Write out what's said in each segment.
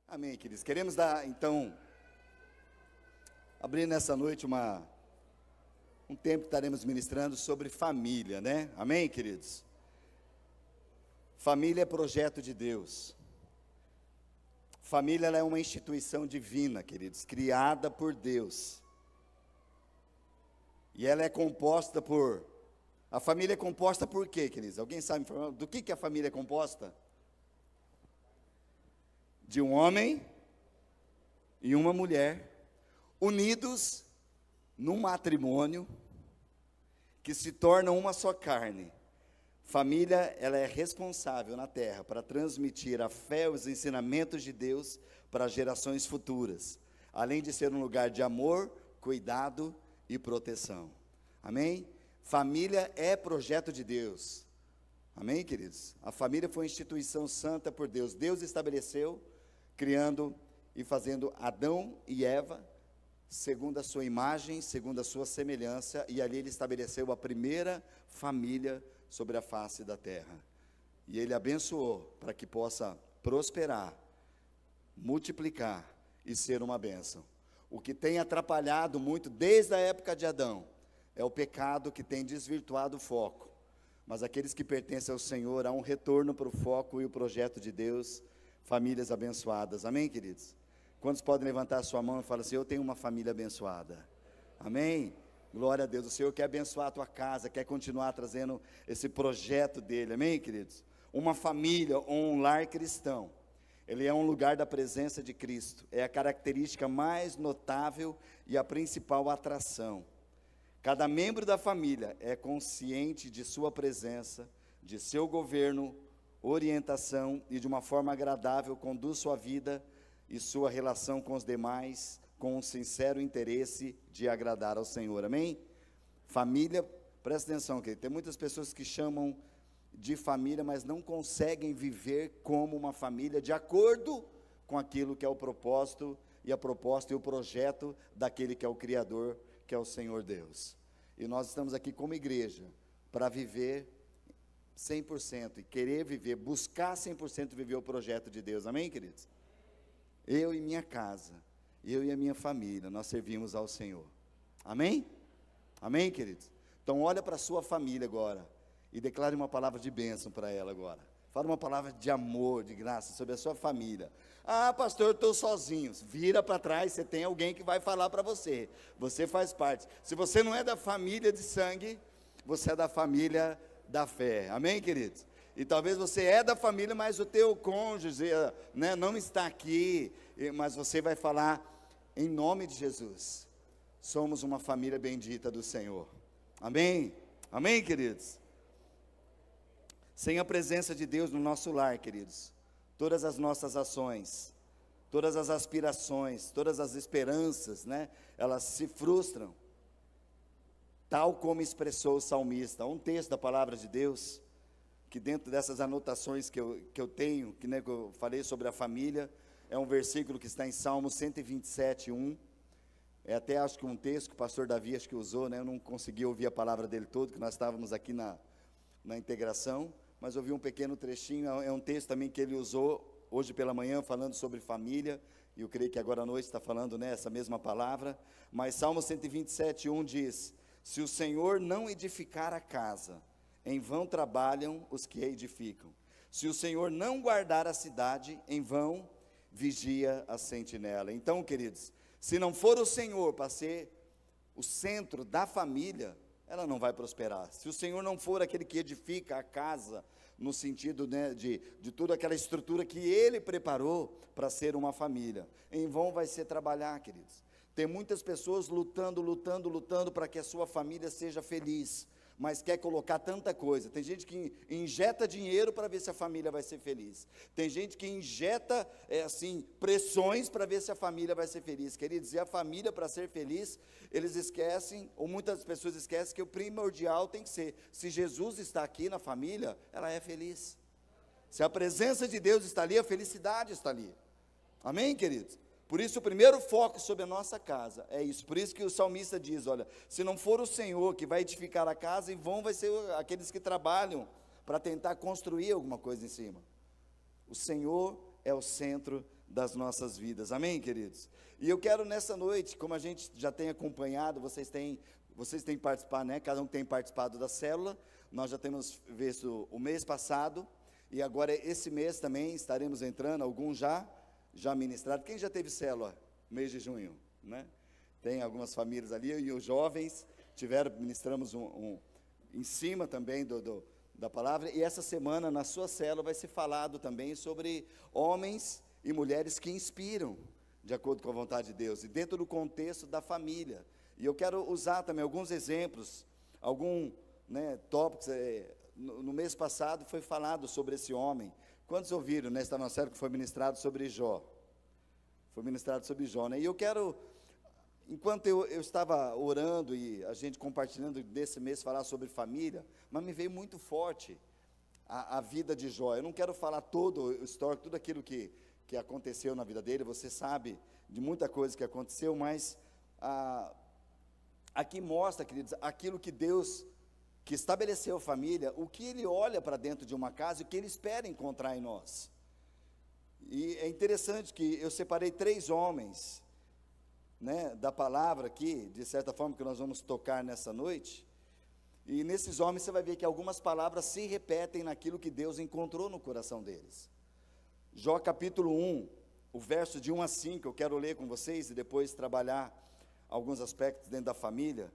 Amém, queridos. Queremos dar, então, abrir nessa noite um tempo que estaremos ministrando sobre família, né? Amém, queridos? Família é projeto de Deus. Família ela é uma instituição divina, queridos, criada por Deus. E ela é composta por... A família é composta por quê, queridos? Alguém sabe do que a família é composta? De um homem e uma mulher, unidos num matrimônio, que se tornam uma só carne. Família, ela é responsável na terra para transmitir a fé e os ensinamentos de Deus para as gerações futuras, além de ser um lugar de amor, cuidado e proteção. Amém? Família é projeto de Deus. Amém, queridos? A família foi uma instituição santa por Deus. Deus estabeleceu, criando e fazendo Adão e Eva, segundo a sua imagem, segundo a sua semelhança, e ali ele estabeleceu a primeira família sobre a face da terra. E ele abençoou para que possa prosperar, multiplicar e ser uma bênção. O que tem atrapalhado muito desde a época de Adão é o pecado que tem desvirtuado o foco. Mas aqueles que pertencem ao Senhor, há um retorno para o foco e o projeto de Deus, famílias abençoadas. Amém, queridos? Quantos podem levantar a sua mão e falar assim: eu tenho uma família abençoada? Amém? Glória a Deus. O Senhor quer abençoar a tua casa, quer continuar trazendo esse projeto dele. Amém, queridos? Uma família ou um lar cristão, ele é um lugar da presença de Cristo. É a característica mais notável e a principal atração. Cada membro da família é consciente de sua presença, de seu governo, orientação, e de uma forma agradável conduz sua vida e sua relação com os demais com um sincero interesse de agradar ao Senhor. Amém? Família, presta atenção, querido, tem muitas pessoas que chamam de família, mas não conseguem viver como uma família de acordo com aquilo que é o propósito e a proposta e o projeto daquele que é o Criador, que é o Senhor Deus. E nós estamos aqui como igreja para viver 100% e querer viver, buscar 100% viver o projeto de Deus. Amém, queridos? Eu e minha casa, eu e a minha família, nós servimos ao Senhor. Amém? Amém, queridos? Então olha para a sua família agora e declare uma palavra de bênção para ela agora. Fala uma palavra de amor, de graça sobre a sua família. Ah, pastor, eu estou sozinho. Vira para trás, você tem alguém que vai falar para você. Você faz parte. Se você não é da família de sangue, você é da família da fé. Amém, queridos? E talvez você é da família, mas o teu cônjuge, né, não está aqui, mas você vai falar em nome de Jesus. Somos uma família bendita do Senhor. Amém? Amém, queridos? Sem a presença de Deus no nosso lar, queridos, todas as nossas ações, todas as aspirações, todas as esperanças, né, elas se frustram, tal como expressou o salmista. Um texto da palavra de Deus, que dentro dessas anotações que eu tenho, que eu falei sobre a família, é um versículo que está em Salmo 127, 1, é até acho que um texto que o pastor Davi acho que usou, né, eu não consegui ouvir a palavra dele todo, que nós estávamos aqui na integração, mas ouvi um pequeno trechinho. É um texto também que ele usou hoje pela manhã, falando sobre família, e eu creio que agora à noite está falando, né, essa mesma palavra. Mas Salmo 127, 1 diz: se o Senhor não edificar a casa, em vão trabalham os que a edificam. Se o Senhor não guardar a cidade, em vão vigia a sentinela. Então, queridos, se não for o Senhor para ser o centro da família, ela não vai prosperar. Se o Senhor não for aquele que edifica a casa, no sentido, né, de toda aquela estrutura que Ele preparou para ser uma família, em vão vai ser trabalhar, queridos. Tem muitas pessoas lutando para que a sua família seja feliz, mas quer colocar tanta coisa. Tem gente que injeta dinheiro para ver se a família vai ser feliz. Tem gente que injeta, pressões para ver se a família vai ser feliz. Queridos, e a família, para ser feliz, eles esquecem, ou muitas pessoas esquecem, que o primordial tem que ser: se Jesus está aqui na família, ela é feliz. Se a presença de Deus está ali, a felicidade está ali. Amém, queridos? Por isso o primeiro foco sobre a nossa casa é isso. Por isso que o salmista diz: olha, se não for o Senhor que vai edificar a casa, em vão vai ser aqueles que trabalham para tentar construir alguma coisa em cima. O Senhor é o centro das nossas vidas. Amém, queridos? E eu quero nessa noite, como a gente já tem acompanhado, vocês têm participado, né? Cada um tem participado da célula. Nós já temos visto o mês passado, e agora esse mês também estaremos entrando, alguns já ministrados. Quem já teve célula mês de junho, né? Tem algumas famílias ali, e os jovens ministramos em cima também da palavra, e essa semana na sua célula vai ser falado também sobre homens e mulheres que inspiram, de acordo com a vontade de Deus, e dentro do contexto da família. E eu quero usar também alguns exemplos, tópicos. No mês passado foi falado sobre esse homem. Quantos ouviram, né? Está na série que foi ministrado sobre Jó. Foi ministrado sobre Jó, né? E eu quero, enquanto eu estava orando e a gente compartilhando desse mês, falar sobre família, mas me veio muito forte a vida de Jó. Eu não quero falar todo o histórico, tudo aquilo que aconteceu na vida dele, você sabe de muita coisa que aconteceu, mas aqui mostra, queridos, aquilo que Deus, que estabeleceu a família, o que Ele olha para dentro de uma casa e o que Ele espera encontrar em nós. E é interessante que eu separei 3 homens, né, da palavra aqui, de certa forma, que nós vamos tocar nessa noite, e nesses homens você vai ver que algumas palavras se repetem naquilo que Deus encontrou no coração deles. Jó capítulo 1, o verso de 1 a 5, eu quero ler com vocês e depois trabalhar alguns aspectos dentro da família.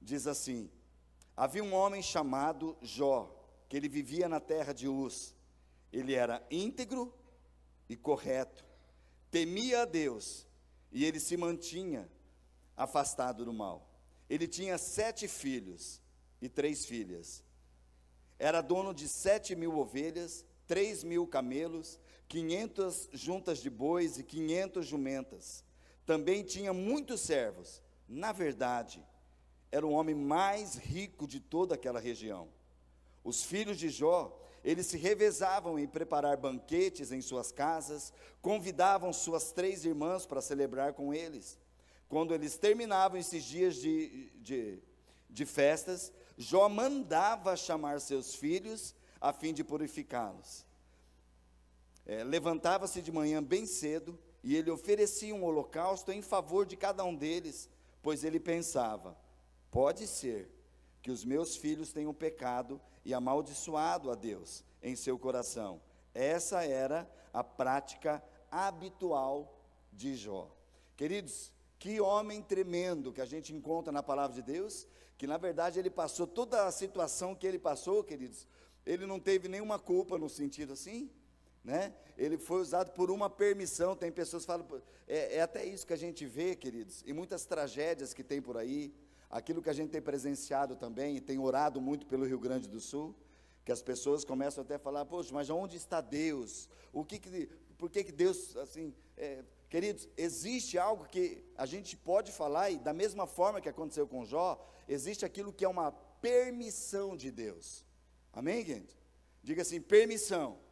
Diz assim: havia um homem chamado Jó, que ele vivia na terra de Uz. Ele era íntegro e correto, temia a Deus, e ele se mantinha afastado do mal. Ele tinha 7 filhos e 3 filhas. Era dono de 7.000 ovelhas, 3.000 camelos, 500 juntas de bois e 500 jumentas. Também tinha muitos servos. Na verdade, era o homem mais rico de toda aquela região. Os filhos de Jó, eles se revezavam em preparar banquetes em suas casas, convidavam suas 3 irmãs para celebrar com eles. Quando eles terminavam esses dias de festas, Jó mandava chamar seus filhos a fim de purificá-los. Levantava-se de manhã bem cedo, e ele oferecia um holocausto em favor de cada um deles, pois ele pensava: pode ser que os meus filhos tenham pecado e amaldiçoado a Deus em seu coração. Essa era a prática habitual de Jó. Queridos, que homem tremendo que a gente encontra na palavra de Deus, que na verdade ele passou toda a situação que ele passou, queridos, ele não teve nenhuma culpa no sentido assim, né? Ele foi usado por uma permissão. Tem pessoas que falam, é até isso que a gente vê, queridos, e muitas tragédias que tem por aí, aquilo que a gente tem presenciado também, e tem orado muito pelo Rio Grande do Sul, que as pessoas começam até a falar: poxa, mas onde está Deus? Por que Deus, assim, queridos, existe algo que a gente pode falar, e da mesma forma que aconteceu com Jó, existe aquilo que é uma permissão de Deus. Amém, gente? Diga assim: permissão.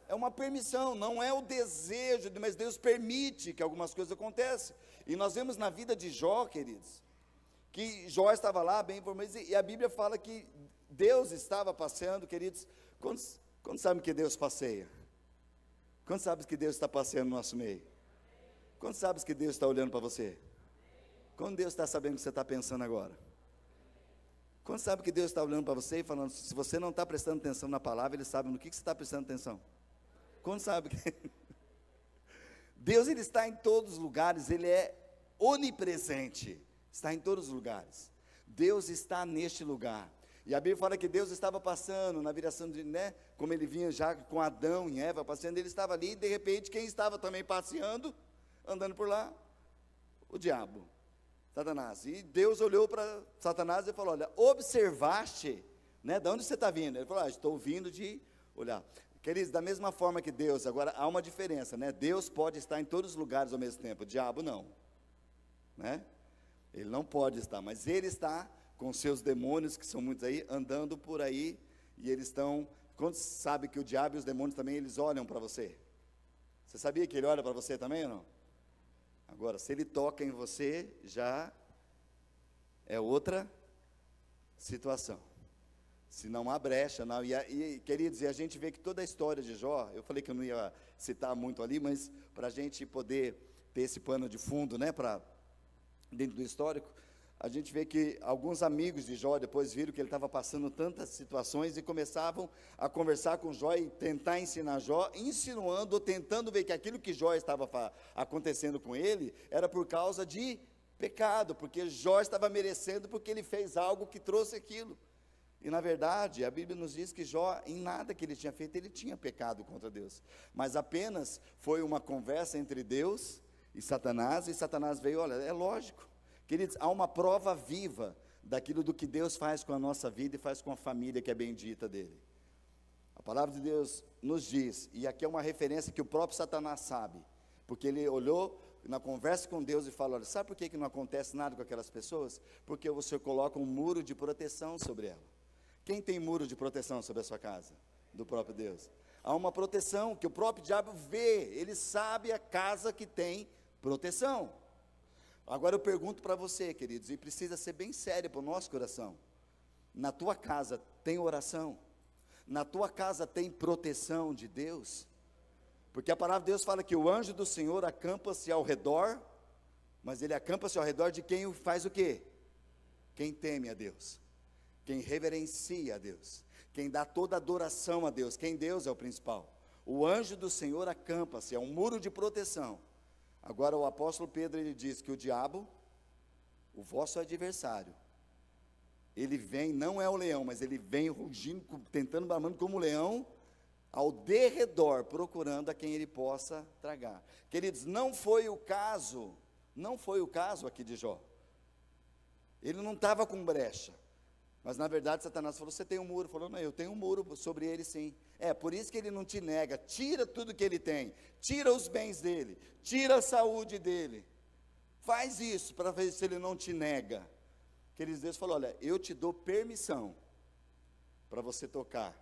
É uma permissão, não é o desejo, mas Deus permite que algumas coisas aconteçam. E nós vemos na vida de Jó, queridos, que Jó estava lá bem informado, e a Bíblia fala que Deus estava passeando, queridos. Quando sabe que Deus passeia? Quando sabe que Deus está passeando no nosso meio? Quando sabe que Deus está olhando para você? Quando Deus está sabendo o que você está pensando agora? Quando sabe que Deus está olhando para você e falando: se você não está prestando atenção na palavra, Ele sabe no que você está prestando atenção. Quando sabe que Deus, Ele está em todos os lugares, Ele é onipresente, está em todos os lugares. Deus está neste lugar. E a Bíblia fala que Deus estava passando na viração de, né, como Ele vinha já com Adão e Eva passeando, Ele estava ali, e de repente quem estava também passeando, andando por lá? O diabo, Satanás. E Deus olhou para Satanás e falou: olha, observaste, né, de onde você está vindo? Ele falou: estou vindo de olhar. Queridos, da mesma forma que Deus, agora há uma diferença, né? Deus pode estar em todos os lugares ao mesmo tempo, o diabo não, né? Ele não pode estar, mas ele está com seus demônios, que são muitos aí, andando por aí, e eles estão. Quando sabe que o diabo e os demônios também, eles olham para você? Você sabia que ele olha para você também ou não? Agora, se ele toca em você, já é outra situação. Se não há brecha, não. Queridos, e a gente vê que toda a história de Jó, eu falei que eu não ia citar muito ali, mas para a gente poder ter esse pano de fundo, né, para dentro do histórico, a gente vê que alguns amigos de Jó depois viram que ele estava passando tantas situações e começavam a conversar com Jó e tentar ensinar Jó, insinuando ou tentando ver que aquilo que Jó estava acontecendo com ele era por causa de pecado, porque Jó estava merecendo porque ele fez algo que trouxe aquilo. E na verdade, a Bíblia nos diz que Jó, em nada que ele tinha feito, ele tinha pecado contra Deus. Mas apenas foi uma conversa entre Deus e Satanás veio, olha, é lógico. Queridos, há uma prova viva daquilo do que Deus faz com a nossa vida e faz com a família que é bendita dele. A palavra de Deus nos diz, e aqui é uma referência que o próprio Satanás sabe, porque ele olhou na conversa com Deus e falou, olha, sabe por que não acontece nada com aquelas pessoas? Porque você coloca um muro de proteção sobre ela. Quem tem muro de proteção sobre a sua casa? Do próprio Deus. Há uma proteção que o próprio diabo vê, ele sabe a casa que tem proteção. Agora eu pergunto para você, queridos, e precisa ser bem sério para o nosso coração. Na tua casa tem oração? Na tua casa tem proteção de Deus? Porque a palavra de Deus fala que o anjo do Senhor acampa-se ao redor, mas ele acampa-se ao redor de quem faz o quê? Quem teme a Deus. Quem reverencia a Deus, quem dá toda adoração a Deus, quem Deus é o principal. O anjo do Senhor acampa-se, é um muro de proteção. Agora o apóstolo Pedro, ele diz que o diabo, o vosso adversário, ele vem, não é o leão, mas ele vem rugindo, tentando, bramando como leão, ao derredor, procurando a quem ele possa tragar. Queridos, não foi o caso aqui de Jó. Ele não estava com brecha. Mas na verdade Satanás falou, você tem um muro? Falou, não, eu tenho um muro sobre ele sim. É, por isso que ele não te nega, tira tudo que ele tem, tira os bens dele, tira a saúde dele. Faz isso para ver se ele não te nega. Queridos, Deus falou, olha, eu te dou permissão para você tocar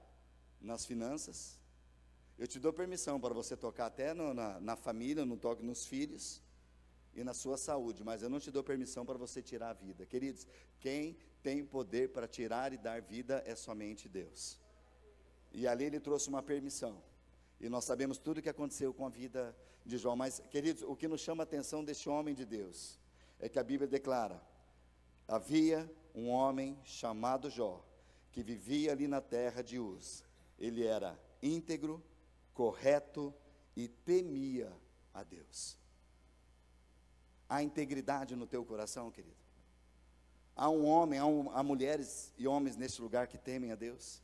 nas finanças, eu te dou permissão para você tocar até na família, no toque nos filhos e na sua saúde, mas eu não te dou permissão para você tirar a vida. Queridos, quem tem poder para tirar e dar vida é somente Deus. E ali ele trouxe uma permissão, e nós sabemos tudo o que aconteceu com a vida de Jó. Mas, queridos, o que nos chama a atenção deste homem de Deus, é que a Bíblia declara, havia um homem chamado Jó, que vivia ali na terra de Uz, ele era íntegro, correto e temia a Deus. Há integridade no teu coração, querido? Há um homem, há mulheres e homens neste lugar que temem a Deus,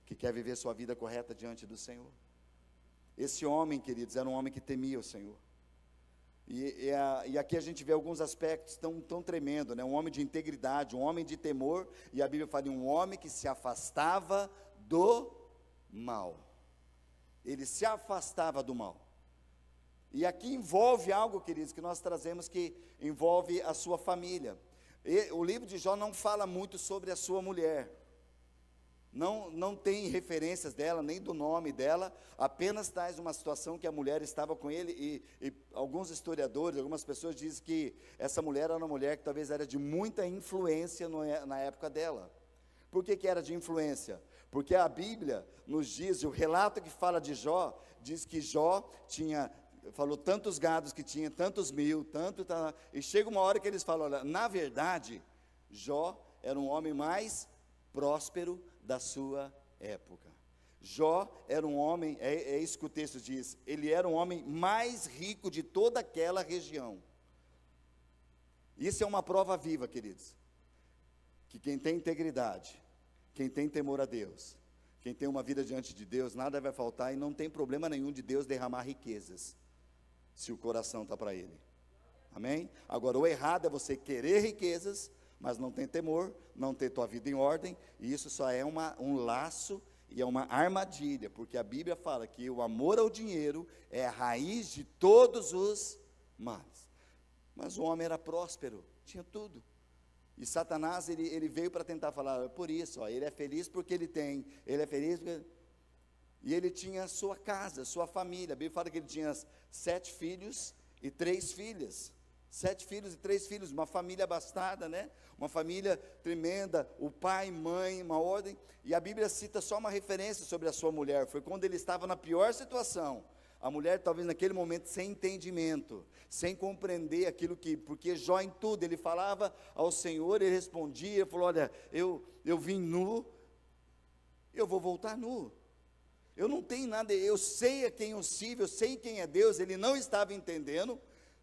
que quer viver sua vida correta diante do Senhor. Esse homem, queridos, era um homem que temia o Senhor. E aqui a gente vê alguns aspectos tão tremendo, né? Um homem de integridade, um homem de temor, e a Bíblia fala de um homem que se afastava do mal. Ele se afastava do mal. E aqui envolve algo, queridos, que nós trazemos, que envolve a sua família. O livro de Jó não fala muito sobre a sua mulher, não tem referências dela, nem do nome dela, apenas traz uma situação que a mulher estava com ele, e alguns historiadores, algumas pessoas dizem que essa mulher era uma mulher que talvez era de muita influência na época dela. Por que era de influência? Porque a Bíblia nos diz, o relato que fala de Jó, diz que Jó falou tantos gados que tinha, tantos mil, e chega uma hora que eles falam, olha, na verdade, Jó era um homem mais próspero da sua época. Jó era um homem, é isso que o texto diz, ele era um homem mais rico de toda aquela região. Isso é uma prova viva, queridos, que quem tem integridade, quem tem temor a Deus, quem tem uma vida diante de Deus, nada vai faltar, e não tem problema nenhum de Deus derramar riquezas, se o coração está para Ele. Amém? Agora, o errado é você querer riquezas, mas não tem temor, não ter tua vida em ordem, e isso só é um laço e é uma armadilha, porque a Bíblia fala que o amor ao dinheiro é a raiz de todos os males. Mas o homem era próspero, tinha tudo. E Satanás, ele veio para tentar falar, por isso, ele é feliz porque ele tem, ele é feliz porque... E ele tinha sua casa, sua família. A Bíblia fala que ele tinha 7 filhos e 3 filhas. 7 filhos e 3 filhos, uma família abastada, né? Uma família tremenda, o pai, mãe, uma ordem. E a Bíblia cita só uma referência sobre a sua mulher, foi quando ele estava na pior situação. A mulher talvez naquele momento sem entendimento, sem compreender aquilo que, porque Jó em tudo, ele falava ao Senhor, ele respondia, ele falou, olha, eu vim nu, eu vou voltar nu. Eu não tenho nada, eu sei a quem eu sirvo, eu sei quem é Deus, ele não estava entendendo,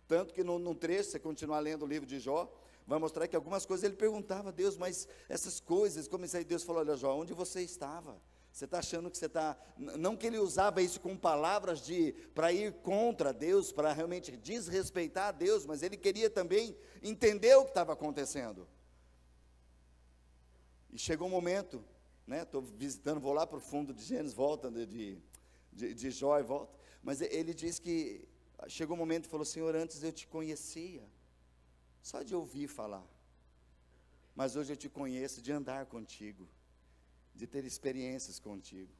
tanto que num trecho, você continuar lendo o livro de Jó, vai mostrar que algumas coisas ele perguntava a Deus, mas essas coisas, como isso aí, Deus falou, olha Jó, onde você estava? Você está achando que você está, não que ele usava isso com palavras para ir contra Deus, para realmente desrespeitar a Deus, mas ele queria também entender o que estava acontecendo. E chegou um momento, né, estou visitando, vou lá para o fundo de Gênesis, volta de Jó e volta, mas ele diz que, chegou um momento e falou, Senhor, antes eu te conhecia, só de ouvir falar, mas hoje eu te conheço de andar contigo, de ter experiências contigo.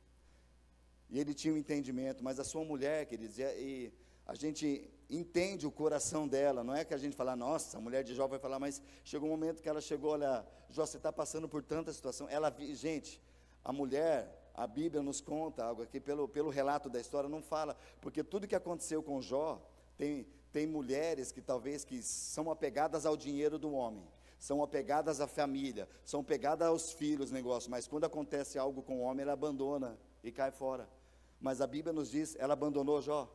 E ele tinha um entendimento, mas a sua mulher, queridos, e a gente entende o coração dela, não é que a gente fala, nossa, a mulher de Jó vai falar, mas chegou um momento que ela chegou, olha, Jó, você está passando por tanta situação, gente, a mulher, a Bíblia nos conta algo aqui, pelo relato da história, não fala, porque tudo que aconteceu com Jó, tem mulheres que talvez que são apegadas ao dinheiro do homem, são apegadas à família, são apegadas aos filhos, negócio, mas quando acontece algo com o homem, ela abandona e cai fora. Mas a Bíblia nos diz, ela abandonou Jó?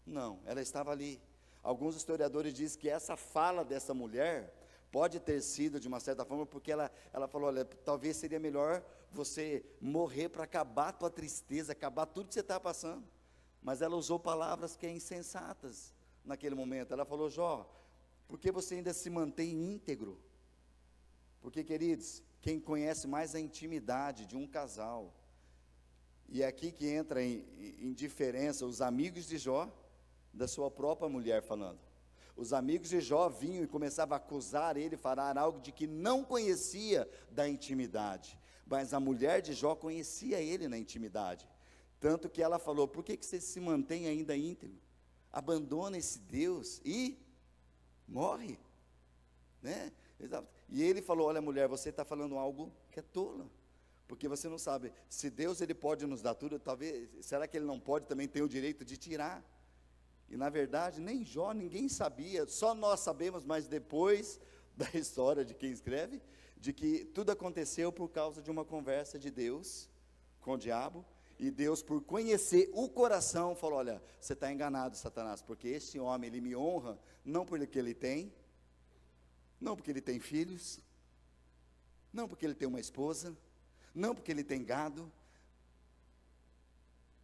Não, ela estava ali. Alguns historiadores dizem que essa fala dessa mulher pode ter sido de uma certa forma, porque ela falou, olha, talvez seria melhor você morrer para acabar a tua tristeza, acabar tudo que você está passando. Mas ela usou palavras que é insensatas naquele momento. Ela falou, Jó, por que você ainda se mantém íntegro? Porque, queridos, quem conhece mais a intimidade de um casal, e é aqui que entra em diferença os amigos de Jó, da sua própria mulher falando. Os amigos de Jó vinham e começavam a acusar ele, falar algo de que não conhecia da intimidade, mas a mulher de Jó conhecia ele na intimidade, tanto que ela falou, por que você se mantém ainda íntegro? Abandona esse Deus e morre, né? E ele falou, olha mulher, você está falando algo que é tola, porque você não sabe, se Deus ele pode nos dar tudo, talvez, será que ele não pode também ter o direito de tirar? E na verdade, nem Jó, ninguém sabia, só nós sabemos, mas depois da história de quem escreve, de que tudo aconteceu por causa de uma conversa de Deus com o diabo, e Deus, por conhecer o coração, falou, olha, você está enganado, Satanás, porque este homem, ele me honra, não porque ele tem, não porque ele tem filhos, não porque ele tem uma esposa, não porque ele tem gado,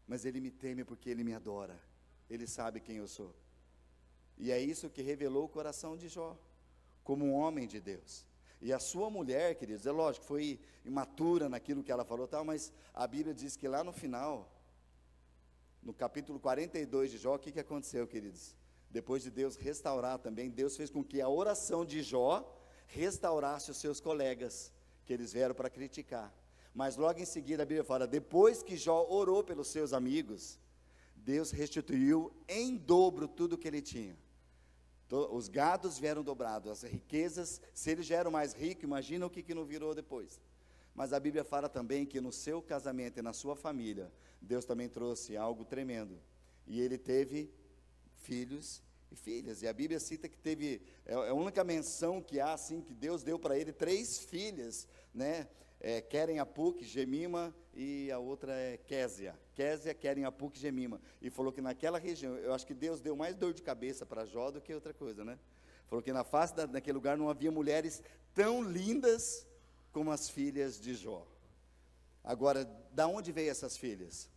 mas ele me teme porque ele me adora, ele sabe quem eu sou. E é isso que revelou o coração de Jó, como um homem de Deus. E a sua mulher, queridos, é lógico, foi imatura naquilo que ela falou, tal, mas a Bíblia diz que lá no final, no capítulo 42 de Jó, o que aconteceu, queridos? Depois de Deus restaurar também, Deus fez com que a oração de Jó restaurasse os seus colegas, que eles vieram para criticar. Mas logo em seguida a Bíblia fala, depois que Jó orou pelos seus amigos, Deus restituiu em dobro tudo que ele tinha. Os gados vieram dobrados, as riquezas, se ele já era o mais rico, imagina o que não virou depois. Mas a Bíblia fala também que no seu casamento e na sua família, Deus também trouxe algo tremendo. E ele teve filhos e filhas. E a Bíblia cita que teve, é a única menção que há, assim, que Deus deu para ele 3 filhas, né? Querem Apuc, Gemima, e a outra é Késia. Késia, Querem Apuc, Gemima. E falou que naquela região, eu acho que Deus deu mais dor de cabeça para Jó do que outra coisa, né? Falou que na face daquele lugar não havia mulheres tão lindas como as filhas de Jó. Agora, da onde veio essas filhas?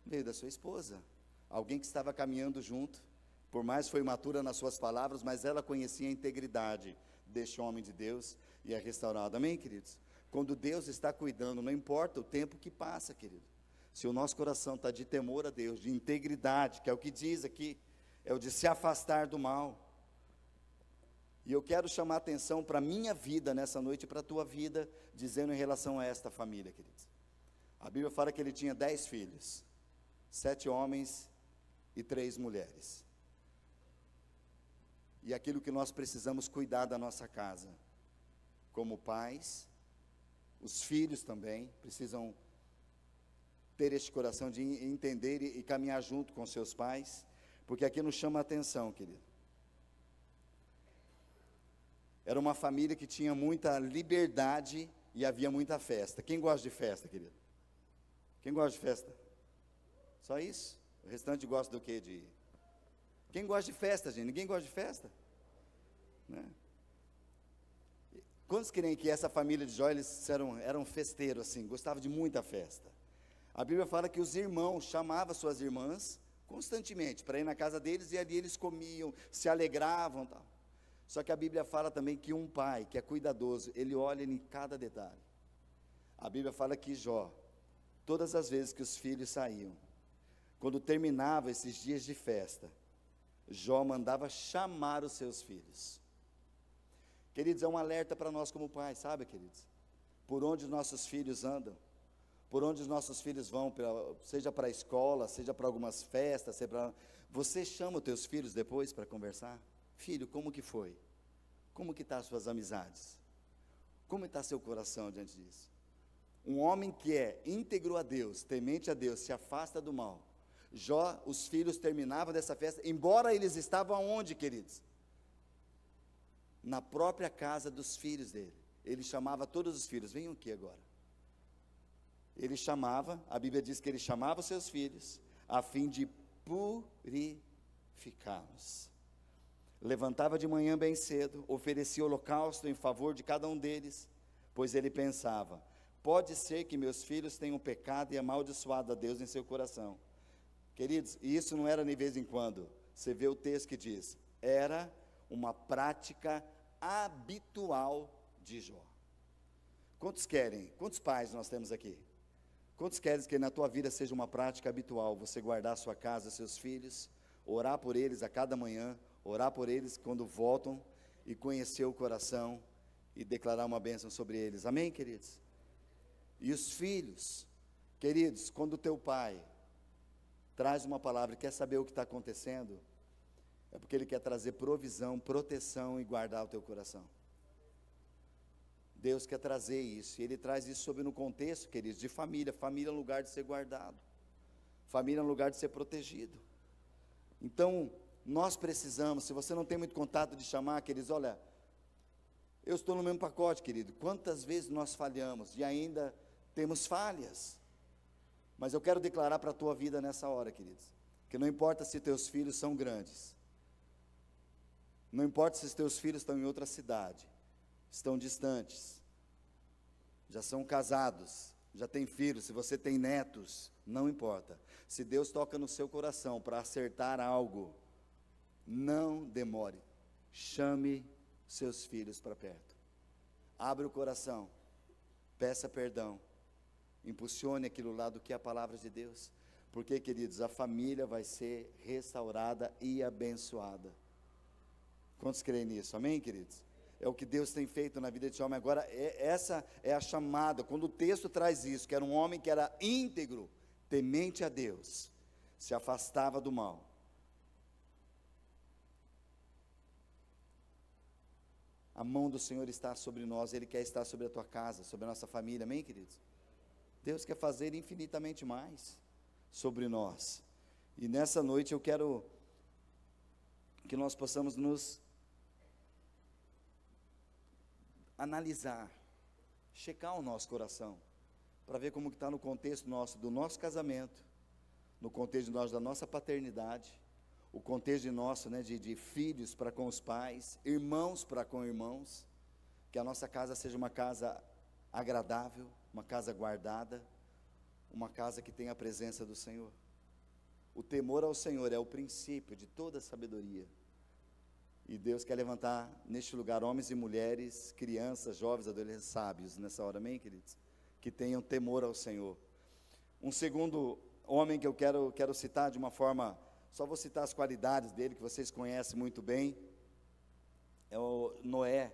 Veio da sua esposa. Alguém que estava caminhando junto, por mais foi imatura nas suas palavras, mas ela conhecia a integridade deste homem de Deus e é restaurado. Amém, queridos? Quando Deus está cuidando, não importa o tempo que passa, querido. Se o nosso coração está de temor a Deus, de integridade, que é o que diz aqui, é o de se afastar do mal. E eu quero chamar a atenção para a minha vida nessa noite e para a tua vida, dizendo em relação a esta família, queridos. A Bíblia fala que ele tinha 10 filhos, 7 homens e 3 mulheres. e aquilo que nós precisamos cuidar da nossa casa. Como pais, os filhos também precisam ter este coração de entender e caminhar junto com seus pais, porque aqui nos chama a atenção, querido. Era uma família que tinha muita liberdade e havia muita festa. Quem gosta de festa, querido? Quem gosta de festa? Só isso? O restante gosta do quê? Quem gosta de festa, gente? Ninguém gosta de festa, né? Quantos creem que essa família de Jó, eles eram festeiros assim, gostavam de muita festa? A Bíblia fala que os irmãos chamavam suas irmãs constantemente para ir na casa deles, e ali eles comiam, se alegravam, tal. Só que a Bíblia fala também que um pai que é cuidadoso, ele olha em cada detalhe. A Bíblia fala que Jó, todas as vezes que os filhos saíam, quando terminava esses dias de festa, Jó mandava chamar os seus filhos. Queridos, é um alerta para nós como pais, sabe, queridos? Por onde os nossos filhos andam, por onde os nossos filhos vão, seja para a escola, seja para algumas festas, você chama os teus filhos depois para conversar? Filho, como que foi? Como que estão as suas amizades? Como está seu coração diante disso? Um homem que é íntegro a Deus, temente a Deus, se afasta do mal. Jó, os filhos terminavam dessa festa, embora eles estavam aonde, queridos? Na própria casa dos filhos dele. Ele chamava todos os filhos, venham aqui agora. Ele chamava, a Bíblia diz que ele chamava os seus filhos, a fim de purificá-los. Levantava de manhã bem cedo, oferecia holocausto em favor de cada um deles, pois ele pensava, pode ser que meus filhos tenham pecado e amaldiçoado a Deus em seu coração. Queridos, e isso não era de vez em quando, você vê o texto que diz, era uma prática habitual de Jó. Quantos pais nós temos aqui? Quantos querem que na tua vida seja uma prática habitual, você guardar a sua casa, seus filhos, orar por eles a cada manhã, orar por eles quando voltam e conhecer o coração e declarar uma bênção sobre eles, amém, queridos? E os filhos, queridos, quando o teu pai traz uma palavra e quer saber o que está acontecendo, é porque ele quer trazer provisão, proteção e guardar o teu coração. Deus quer trazer isso, e Ele traz isso sobre no contexto, queridos, de família. Família é um lugar de ser guardado, família é um lugar de ser protegido. Então, nós precisamos, se você não tem muito contato de chamar, queridos, olha, eu estou no mesmo pacote, querido, quantas vezes nós falhamos, e ainda temos falhas, mas eu quero declarar para a tua vida nessa hora, queridos, que não importa se teus filhos são grandes, não importa se os teus filhos estão em outra cidade, estão distantes, já são casados, já têm filhos, se você tem netos, não importa, se Deus toca no seu coração para acertar algo, não demore, chame seus filhos para perto, abre o coração, peça perdão, impulsione aquilo lá do que é a palavra de Deus, porque, queridos, a família vai ser restaurada e abençoada. Quantos creem nisso? Amém, queridos? É o que Deus tem feito na vida desse homem. Agora, essa é a chamada, quando o texto traz isso, que era um homem que era íntegro, temente a Deus, se afastava do mal. A mão do Senhor está sobre nós, Ele quer estar sobre a tua casa, sobre a nossa família, amém, queridos? Deus quer fazer infinitamente mais sobre nós. E nessa noite eu quero que nós possamos nos analisar, checar o nosso coração, para ver como que está no contexto do nosso casamento, no contexto da nossa paternidade, o contexto de filhos para com os pais, irmãos para com irmãos, que a nossa casa seja uma casa agradável, uma casa guardada, uma casa que tenha a presença do Senhor. O temor ao Senhor é o princípio de toda sabedoria. E Deus quer levantar neste lugar homens e mulheres, crianças, jovens, adolescentes, sábios nessa hora, amém, queridos? Que tenham temor ao Senhor. Um segundo homem que eu quero citar de uma forma, só vou citar as qualidades dele, que vocês conhecem muito bem, é o Noé.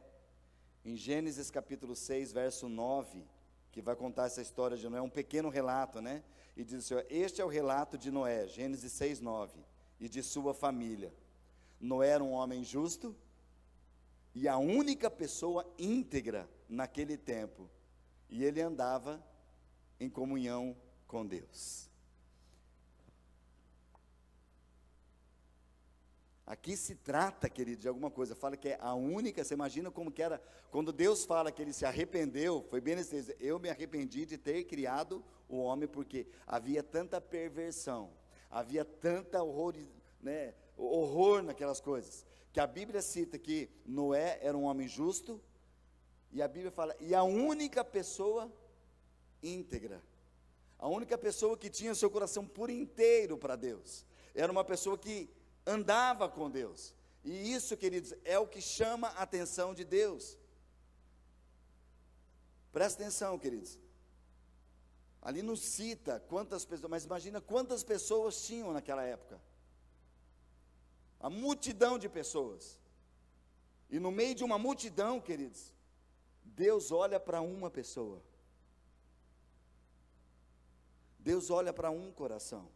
Em Gênesis capítulo 6, verso 9, que vai contar essa história de Noé, um pequeno relato, né? E diz assim, este é o relato de Noé, Gênesis 6, 9, e de sua família. Noé era um homem justo e a única pessoa íntegra naquele tempo. E ele andava em comunhão com Deus. Aqui se trata, querido, de alguma coisa. Fala que é a única. Você imagina como que era quando Deus fala que ele se arrependeu. Foi bem nesse: eu me arrependi de ter criado o homem, porque havia tanta perversão, havia tanta horror naquelas coisas, que a Bíblia cita que Noé era um homem justo, e a Bíblia fala, e a única pessoa íntegra, a única pessoa que tinha o seu coração por inteiro para Deus, era uma pessoa que andava com Deus. E isso, queridos, é o que chama a atenção de Deus. Presta atenção, queridos. Ali não cita quantas pessoas, mas imagina quantas pessoas tinham naquela época. A multidão de pessoas. E no meio de uma multidão, queridos, Deus olha para uma pessoa. Deus olha para um coração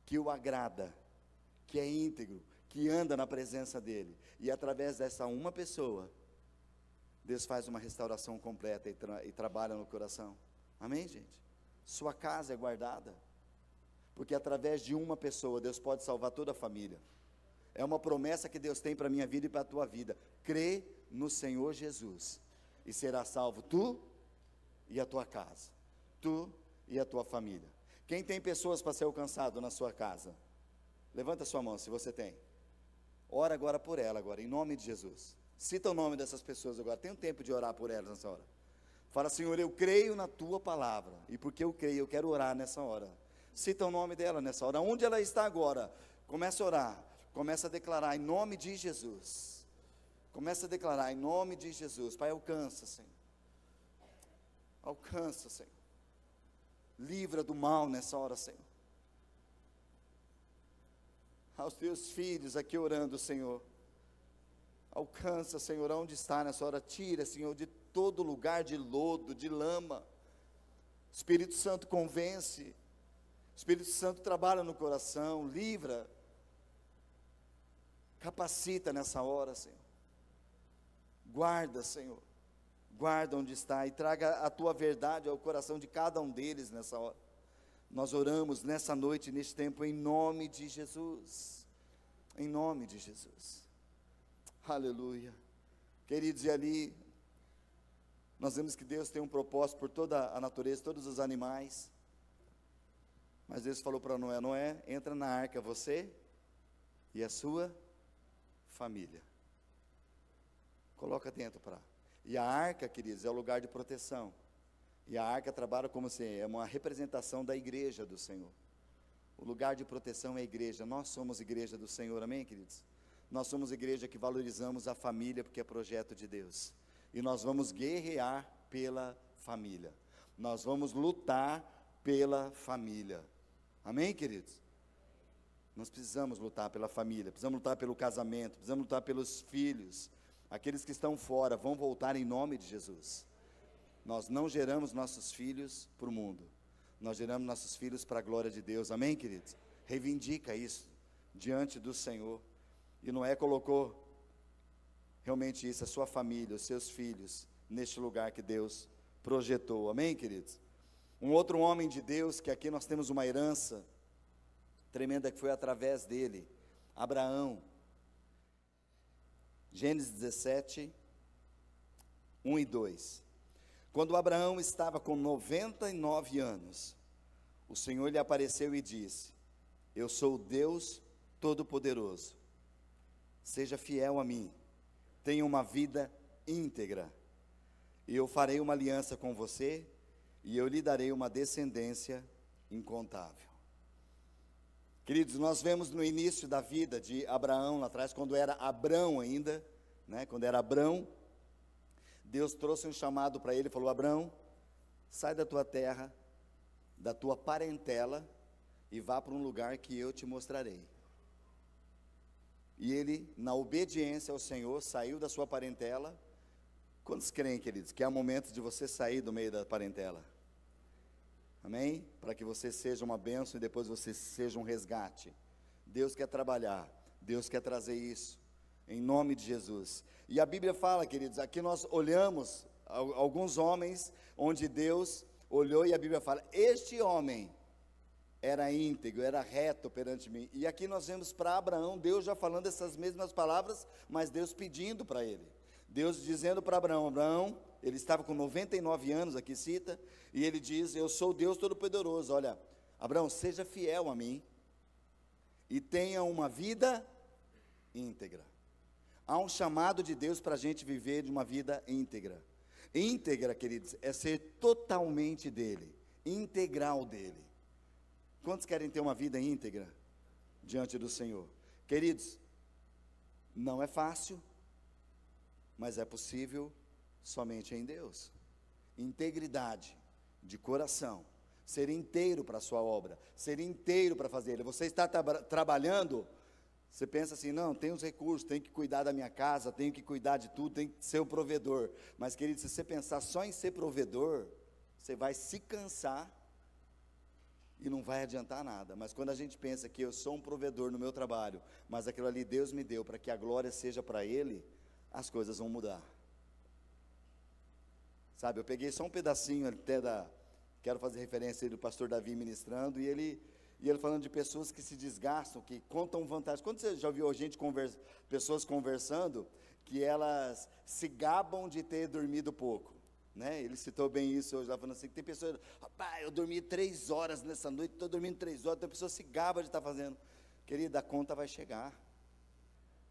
que o agrada, que é íntegro, que anda na presença dele. E através dessa uma pessoa, Deus faz uma restauração completa e trabalha no coração. Amém, gente? Sua casa é guardada, porque através de uma pessoa, Deus pode salvar toda a família. É uma promessa que Deus tem para a minha vida e para a tua vida. Crê no Senhor Jesus, e será salvo tu e a tua casa, tu e a tua família. Quem tem pessoas para ser alcançado na sua casa? Levanta a sua mão, se você tem. Ora agora por ela, agora, em nome de Jesus. Cita o nome dessas pessoas agora. Tem um tempo de orar por elas nessa hora. Fala: Senhor, eu creio na tua palavra, e porque eu creio, eu quero orar nessa hora. Cita o nome dela nessa hora. Onde ela está agora? Começa a orar. Começa a declarar em nome de Jesus. Começa a declarar em nome de Jesus. Pai, alcança, Senhor. Alcança, Senhor. Livra do mal nessa hora, Senhor. Aos teus filhos aqui orando, Senhor. Alcança, Senhor, onde está nessa hora. Tira, Senhor, de todo lugar de lodo, de lama. Espírito Santo convence. Espírito Santo trabalha no coração, livra. Capacita nessa hora, Senhor. Guarda, Senhor. Guarda onde está e traga a tua verdade ao coração de cada um deles nessa hora. Nós oramos nessa noite, neste tempo, em nome de Jesus. Em nome de Jesus. Aleluia. Queridos, e ali, nós vemos que Deus tem um propósito por toda a natureza, todos os animais. Mas Deus falou para Noé: Noé, entra na arca você e a sua família. Coloca dentro para. E a arca, queridos, é o lugar de proteção. E a arca trabalha como se é uma representação da igreja do Senhor. O lugar de proteção é a igreja. Nós somos igreja do Senhor, amém, queridos? Nós somos igreja que valorizamos a família, porque é projeto de Deus. E nós vamos guerrear pela família. Nós vamos lutar pela família. Amém, queridos? Nós precisamos lutar pela família, precisamos lutar pelo casamento, precisamos lutar pelos filhos. Aqueles que estão fora vão voltar em nome de Jesus. Nós não geramos nossos filhos para o mundo. Nós geramos nossos filhos para a glória de Deus. Amém, queridos? Reivindica isso diante do Senhor. E Noé colocou realmente isso, a sua família, os seus filhos, neste lugar que Deus projetou. Amém, queridos? Um outro homem de Deus, que aqui nós temos uma herança tremenda que foi através dele, Abraão. Gênesis 17, 1 e 2. Quando Abraão estava com 99 anos, o Senhor lhe apareceu e disse: eu sou o Deus Todo-Poderoso, seja fiel a mim, tenha uma vida íntegra, e eu farei uma aliança com você, e eu lhe darei uma descendência incontável. Queridos, nós vemos no início da vida de Abraão, lá atrás, quando era Abrão ainda, quando era Abrão, Deus trouxe um chamado para ele, falou: Abrão, sai da tua terra, da tua parentela, e vá para um lugar que eu te mostrarei. E ele, na obediência ao Senhor, saiu da sua parentela. Quantos creem, queridos, que há momentos de você sair do meio da parentela? Amém? Para que você seja uma bênção e depois você seja um resgate. Deus quer trabalhar Deus quer trazer isso, em nome de Jesus. E a Bíblia fala, queridos, aqui nós olhamos alguns homens, onde Deus olhou e a Bíblia fala, este homem era íntegro, era reto perante mim. E aqui nós vemos para Abraão, Deus já falando essas mesmas palavras, mas Deus pedindo para ele. Deus dizendo para Abraão, Abraão, ele estava com 99 anos, aqui cita, e ele diz, eu sou Deus Todo-Poderoso, olha, Abraão, seja fiel a mim, e tenha uma vida íntegra. Há um chamado de Deus para a gente viver de uma vida íntegra. Íntegra, queridos, é ser totalmente dele, integral dele. Quantos querem ter uma vida íntegra diante do Senhor? Queridos, não é fácil, mas é possível somente em Deus. Integridade de coração, ser inteiro para a sua obra, ser inteiro para fazer ele. Você está trabalhando, você pensa assim, não, tem os recursos, tenho que cuidar da minha casa, tenho que cuidar de tudo, tenho que ser o provedor. Mas, querido, se você pensar só em ser provedor, você vai se cansar e não vai adiantar nada. Mas quando a gente pensa que eu sou um provedor no meu trabalho, mas aquilo ali Deus me deu para que a glória seja para Ele, as coisas vão mudar. Sabe, eu peguei só um pedacinho até quero fazer referência aí do pastor Davi ministrando, e ele falando de pessoas que se desgastam, que contam vantagens. Quando você já ouviu pessoas conversando, que elas se gabam de ter dormido pouco, né? Ele citou bem isso hoje, lá falando assim, que tem pessoas, rapaz, eu dormi 3 horas nessa noite, estou dormindo 3 horas, então a pessoa se gaba de estar fazendo. Querida, a conta vai chegar,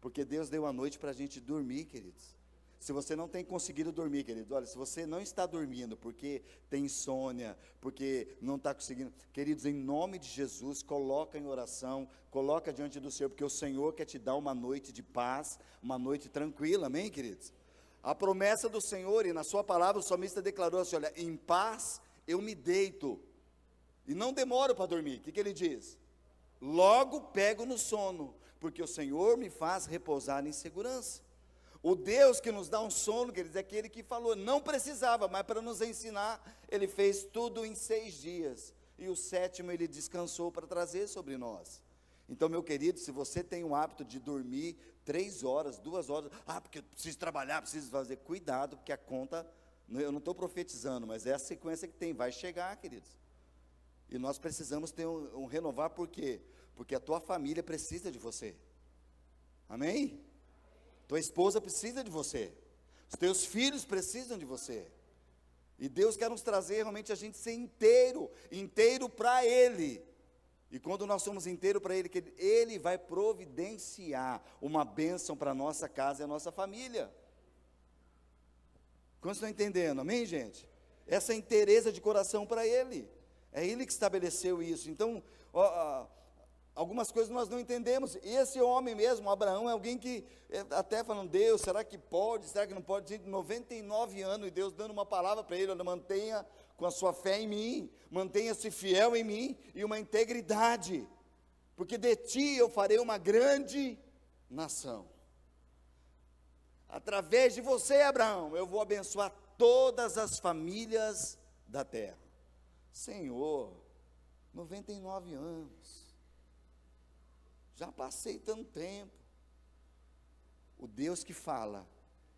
porque Deus deu a noite para a gente dormir, queridos. Se você não tem conseguido dormir, querido, olha, se você não está dormindo porque tem insônia, porque não está conseguindo, queridos, em nome de Jesus, coloca em oração, coloca diante do Senhor, porque o Senhor quer te dar uma noite de paz, uma noite tranquila, amém, queridos? A promessa do Senhor, e na sua palavra o salmista declarou assim, olha, em paz eu me deito, e não demoro para dormir. O que ele diz? Logo pego no sono, porque o Senhor me faz repousar em segurança. O Deus que nos dá um sono, queridos, é aquele que falou, não precisava, mas para nos ensinar, Ele fez tudo em 6 dias, e o 7º Ele descansou para trazer sobre nós. Então, meu querido, se você tem o hábito de dormir 3 horas, 2 horas, porque eu preciso trabalhar, preciso fazer, cuidado, porque a conta, eu não estou profetizando, mas é a sequência que tem, vai chegar, queridos. E nós precisamos ter um renovar, por quê? Porque a tua família precisa de você, amém? Tua esposa precisa de você, os teus filhos precisam de você, e Deus quer nos trazer realmente a gente ser inteiro para Ele, e quando nós somos inteiros para Ele, que Ele vai providenciar uma bênção para a nossa casa e a nossa família. Quantos estão entendendo, amém, gente? Essa inteireza de coração para Ele, é Ele que estabeleceu isso. Então, algumas coisas nós não entendemos. E esse homem mesmo, Abraão, é alguém que, até falando, Deus, será que pode, será que não pode? Gente, 99 anos, e Deus dando uma palavra para ele, olha, mantenha com a sua fé em mim, mantenha-se fiel em mim, e uma integridade, porque de ti eu farei uma grande nação. Através de você, Abraão, eu vou abençoar todas as famílias da terra. Senhor, 99 anos, já passei tanto tempo. O Deus que fala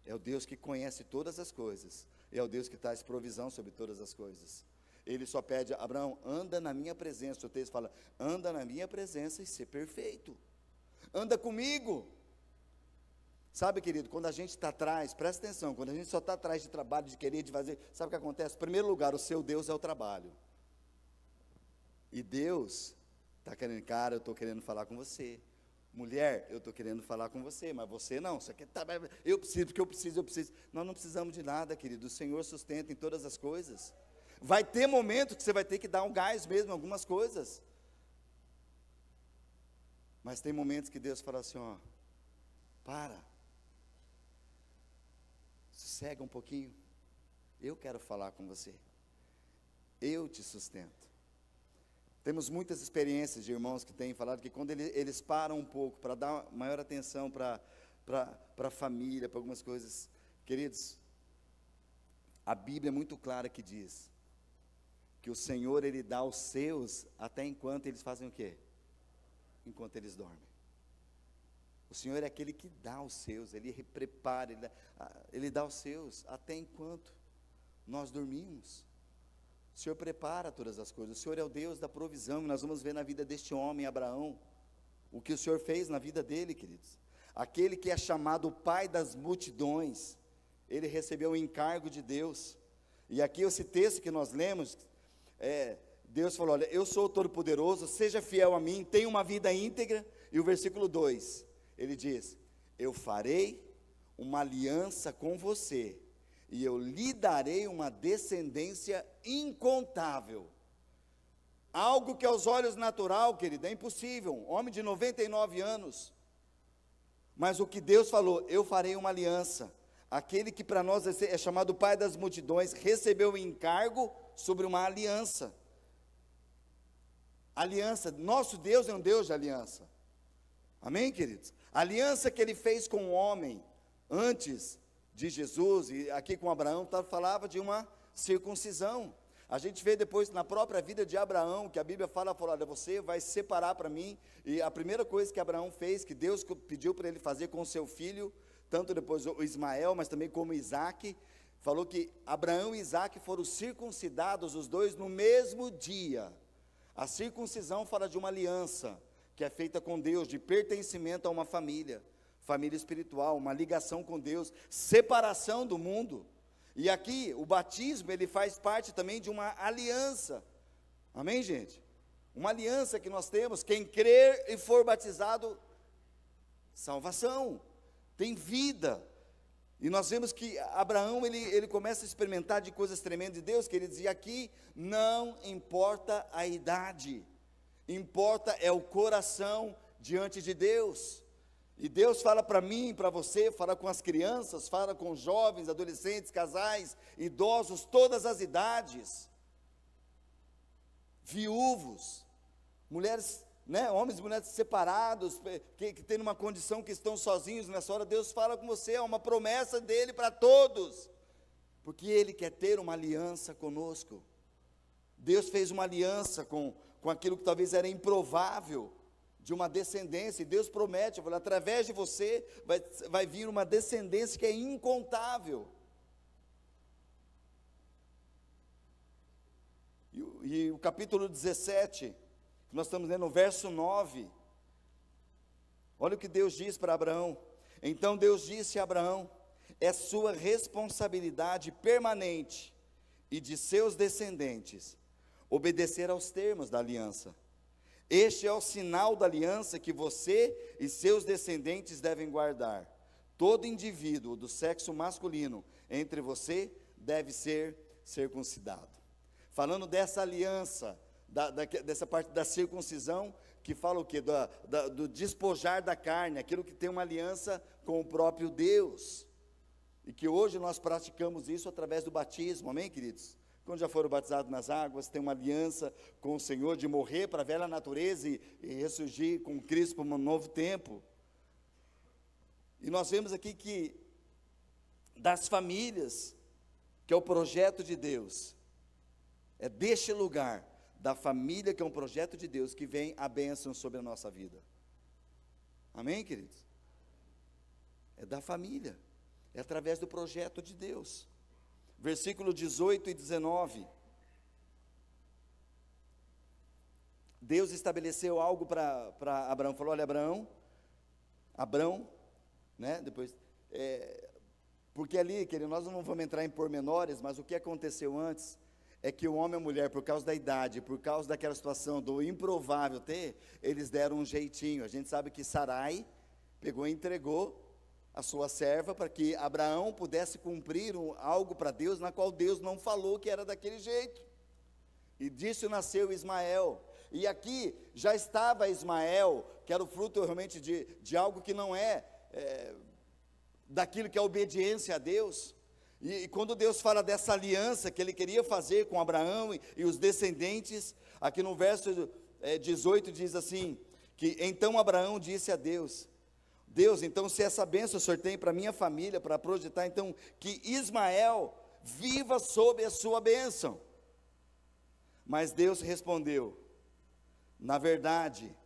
é o Deus que conhece todas as coisas, é o Deus que traz provisão sobre todas as coisas. Ele só pede, Abraão, anda na minha presença. O texto fala, anda na minha presença e ser perfeito, anda comigo. Sabe, querido, quando a gente está atrás, presta atenção, quando a gente só está atrás de trabalho, de querer, de fazer, sabe o que acontece? Em primeiro lugar, o seu Deus é o trabalho, e Deus está querendo, cara, eu estou querendo falar com você, mulher, eu estou querendo falar com você, mas você não, você quer, eu preciso, porque eu preciso, nós não precisamos de nada, querido, o Senhor sustenta em todas as coisas. Vai ter momentos que você vai ter que dar um gás mesmo em algumas coisas, mas tem momentos que Deus fala assim, ó, sossega um pouquinho, eu quero falar com você, eu te sustento. Temos muitas experiências de irmãos que têm falado que quando eles param um pouco para dar maior atenção para a família, para algumas coisas, queridos, a Bíblia é muito clara que diz que o Senhor, Ele dá aos seus até enquanto eles fazem o quê? Enquanto eles dormem. O Senhor é aquele que dá os seus, Ele prepara, Ele dá os seus, até enquanto nós dormimos. O Senhor prepara todas as coisas, o Senhor é o Deus da provisão, e nós vamos ver na vida deste homem, Abraão, o que o Senhor fez na vida dele, queridos. Aquele que é chamado o pai das multidões, ele recebeu o encargo de Deus. E aqui esse texto que nós lemos, Deus falou, olha, eu sou o Todo-Poderoso, seja fiel a mim, tenha uma vida íntegra. E o versículo 2, ele diz, eu farei uma aliança com você, e eu lhe darei uma descendência incontável. Algo que aos olhos natural, querido, é impossível, um homem de 99 anos, mas o que Deus falou, eu farei uma aliança. Aquele que para nós é chamado pai das multidões, recebeu o encargo sobre uma aliança. Aliança, nosso Deus é um Deus de aliança, amém, queridos? A aliança que ele fez com o homem, antes de Jesus, e aqui com Abraão, falava de uma circuncisão. A gente vê depois na própria vida de Abraão, que a Bíblia fala, olha, você vai separar para mim, e a primeira coisa que Abraão fez, que Deus pediu para ele fazer com o seu filho, tanto depois o Ismael, mas também como Isaque, falou que Abraão e Isaque foram circuncidados, os dois no mesmo dia. A circuncisão fala de uma aliança, que é feita com Deus, de pertencimento a uma família espiritual, uma ligação com Deus, separação do mundo. E aqui, o batismo, ele faz parte também de uma aliança, amém, gente? Uma aliança que nós temos, quem crer e for batizado, salvação, tem vida. E nós vemos que Abraão, ele começa a experimentar de coisas tremendas de Deus, que ele dizia aqui, não importa a idade, importa é o coração diante de Deus. E Deus fala para mim, para você, fala com as crianças, fala com jovens, adolescentes, casais, idosos, todas as idades, viúvos, mulheres, homens e mulheres separados, que têm uma condição que estão sozinhos nessa hora. Deus fala com você, é uma promessa dele para todos, porque Ele quer ter uma aliança conosco. Deus fez uma aliança com aquilo que talvez era improvável, de uma descendência, e Deus promete, através de você, vai vir uma descendência que é incontável. E o capítulo 17, que nós estamos lendo no verso 9, olha o que Deus diz para Abraão. Então Deus disse a Abraão, é sua responsabilidade permanente, e de seus descendentes, obedecer aos termos da aliança. Este é o sinal da aliança que você e seus descendentes devem guardar. Todo indivíduo do sexo masculino entre você deve ser circuncidado. Falando dessa aliança, dessa parte da circuncisão, que fala o quê? Do despojar da carne, aquilo que tem uma aliança com o próprio Deus. E que hoje nós praticamos isso através do batismo, amém, queridos? Quando já foram batizados nas águas, tem uma aliança com o Senhor de morrer para a velha natureza e ressurgir com Cristo para um novo tempo. E nós vemos aqui que das famílias, que é o projeto de Deus, é deste lugar, da família que é um projeto de Deus, que vem a bênção sobre a nossa vida. Amém, queridos? É da família, é através do projeto de Deus. Versículo 18 e 19, Deus estabeleceu algo para Abraão, falou, olha Abraão, depois, porque ali, querido, nós não vamos entrar em pormenores, mas o que aconteceu antes, é que o homem e a mulher, por causa da idade, por causa daquela situação do improvável eles deram um jeitinho. A gente sabe que Sarai pegou e entregou a sua serva, para que Abraão pudesse cumprir algo para Deus, na qual Deus não falou que era daquele jeito, e disso nasceu Ismael, e aqui já estava Ismael, que era o fruto realmente de algo que não daquilo que é obediência a Deus, e quando Deus fala dessa aliança que Ele queria fazer com Abraão e os descendentes, aqui no verso 18 diz assim, que então Abraão disse a Deus, então se essa bênção o Senhor tem para minha família, para projetar, então que Ismael viva sob a sua bênção. Mas Deus respondeu, na verdade,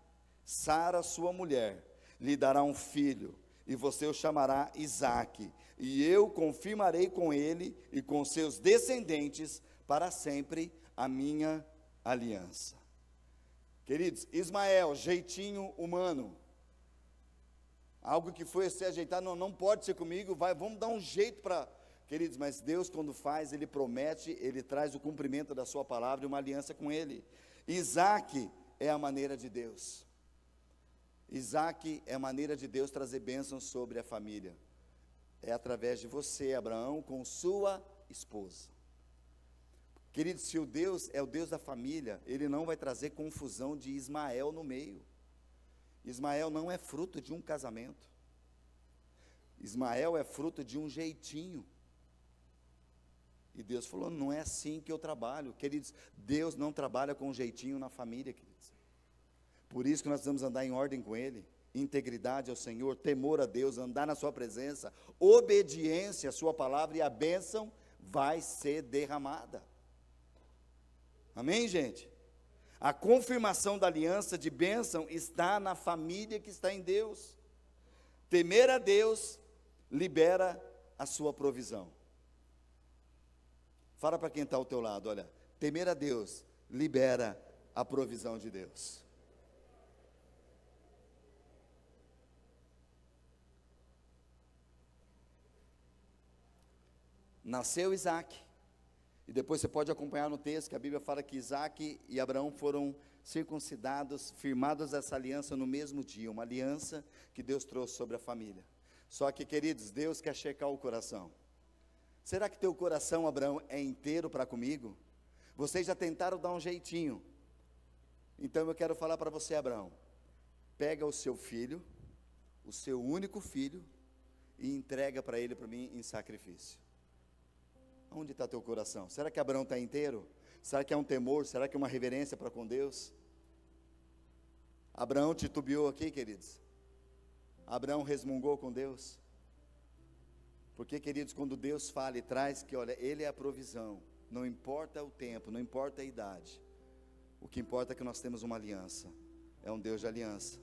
Sara, sua mulher, lhe dará um filho, e você o chamará Isaque, e eu confirmarei com ele e com seus descendentes para sempre a minha aliança. Queridos, Ismael, jeitinho humano, algo que foi se ajeitar, não pode ser comigo, vamos dar um jeito para... Queridos, mas Deus quando faz, Ele promete, Ele traz o cumprimento da sua palavra e uma aliança com Ele. Isaque é a maneira de Deus. Isaque é a maneira de Deus trazer bênçãos sobre a família. É através de você, Abraão, com sua esposa. Queridos, se o Deus é o Deus da família, Ele não vai trazer confusão de Ismael no meio. Ismael não é fruto de um casamento. Ismael é fruto de um jeitinho. E Deus falou, não é assim que eu trabalho. Queridos, Deus não trabalha com jeitinho na família, queridos. Por isso que nós precisamos andar em ordem com Ele. Integridade ao Senhor, temor a Deus, andar na sua presença, obediência à sua palavra, e a bênção vai ser derramada. Amém, gente? A confirmação da aliança de bênção está na família que está em Deus. Temer a Deus libera a sua provisão. Fala para quem está ao teu lado, olha, temer a Deus libera a provisão de Deus. Nasceu Isaque, e depois você pode acompanhar no texto que a Bíblia fala que Isaque e Abraão foram circuncidados, firmados essa aliança no mesmo dia, uma aliança que Deus trouxe sobre a família. Só que, queridos, Deus quer checar o coração. Será que teu coração, Abraão, é inteiro para comigo? Vocês já tentaram dar um jeitinho. Então eu quero falar para você, Abraão, pega o seu filho, o seu único filho, e entrega para ele, para mim, em sacrifício. Onde está teu coração? Será que Abraão está inteiro? Será que é um temor? Será que é uma reverência para com Deus? Abraão titubeou aqui, queridos. Abraão resmungou com Deus. Porque, queridos, quando Deus fala e traz que, olha, Ele é a provisão, não importa o tempo, não importa a idade, o que importa é que nós temos uma aliança, é um Deus de aliança.